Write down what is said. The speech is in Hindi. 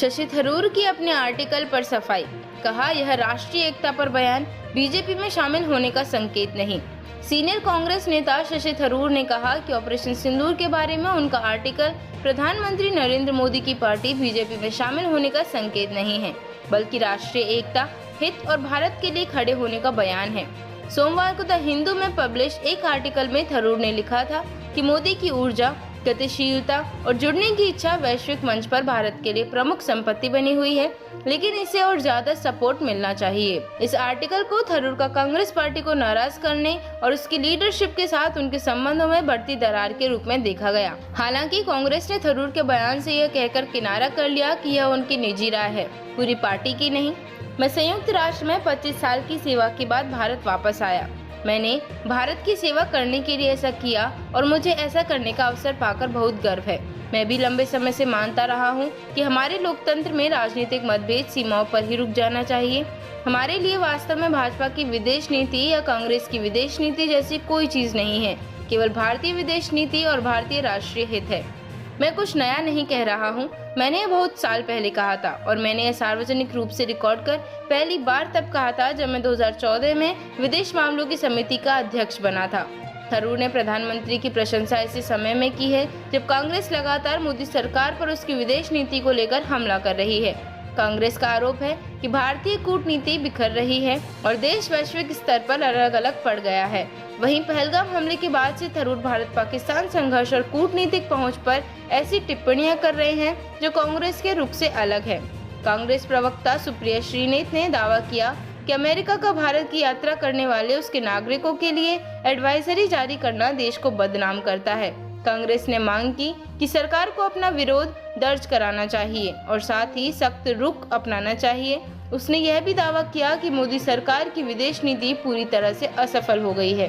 शशि थरूर की अपने आर्टिकल पर सफाई, कहा यह राष्ट्रीय एकता पर बयान बीजेपी में शामिल होने का संकेत नहीं। सीनियर कांग्रेस नेता शशि थरूर ने कहा कि ऑपरेशन सिंदूर के बारे में उनका आर्टिकल प्रधानमंत्री नरेंद्र मोदी की पार्टी बीजेपी में शामिल होने का संकेत नहीं है, बल्कि राष्ट्रीय एकता, हित और भारत के लिए खड़े होने का बयान है। सोमवार को द हिंदू में पब्लिश एक आर्टिकल में थरूर ने लिखा था कि मोदी की ऊर्जा, गतिशीलता और जुड़ने की इच्छा वैश्विक मंच पर भारत के लिए प्रमुख संपत्ति बनी हुई है, लेकिन इसे और ज्यादा सपोर्ट मिलना चाहिए। इस आर्टिकल को थरूर का कांग्रेस पार्टी को नाराज करने और उसकी लीडरशिप के साथ उनके संबंधों में बढ़ती दरार के रूप में देखा गया। हालांकि कांग्रेस ने थरूर के बयान से यह कहकर किनारा कर लिया कि यह उनकी निजी राय है, पूरी पार्टी की नहीं। मैं संयुक्त राष्ट्र में 25 साल की सेवा के बाद भारत वापस आया। मैंने भारत की सेवा करने के लिए ऐसा किया और मुझे ऐसा करने का अवसर पाकर बहुत गर्व है। मैं भी लंबे समय से मानता रहा हूं कि हमारे लोकतंत्र में राजनीतिक मतभेद सीमाओं पर ही रुक जाना चाहिए। हमारे लिए वास्तव में भाजपा की विदेश नीति या कांग्रेस की विदेश नीति जैसी कोई चीज नहीं है, केवल भारतीय विदेश नीति और भारतीय राष्ट्रीय हित है। मैं कुछ नया नहीं कह रहा हूँ, मैंने ये बहुत साल पहले कहा था और मैंने यह सार्वजनिक रूप से रिकॉर्ड कर पहली बार तब कहा था जब मैं 2014 में विदेश मामलों की समिति का अध्यक्ष बना था। थरूर ने प्रधानमंत्री की प्रशंसा ऐसे समय में की है जब कांग्रेस लगातार मोदी सरकार पर उसकी विदेश नीति को लेकर हमला कर रही है। कांग्रेस का आरोप है कि भारतीय कूटनीति बिखर रही है और देश वैश्विक स्तर पर अलग अलग पड़ गया है। वहीं पहलगाम हमले के बाद से थरूर भारत पाकिस्तान संघर्ष और कूटनीतिक पहुंच पर ऐसी टिप्पणियां कर रहे हैं जो कांग्रेस के रुख से अलग है। कांग्रेस प्रवक्ता सुप्रिया श्रीनेत ने दावा किया कि अमेरिका का भारत की यात्रा करने वाले उसके नागरिकों के लिए एडवाइजरी जारी करना देश को बदनाम करता है। कांग्रेस ने मांग की कि सरकार को अपना विरोध दर्ज कराना चाहिए और साथ ही सख्त रुख अपनाना चाहिए। उसने यह भी दावा किया कि मोदी सरकार की विदेश नीति पूरी तरह से असफल हो गई है।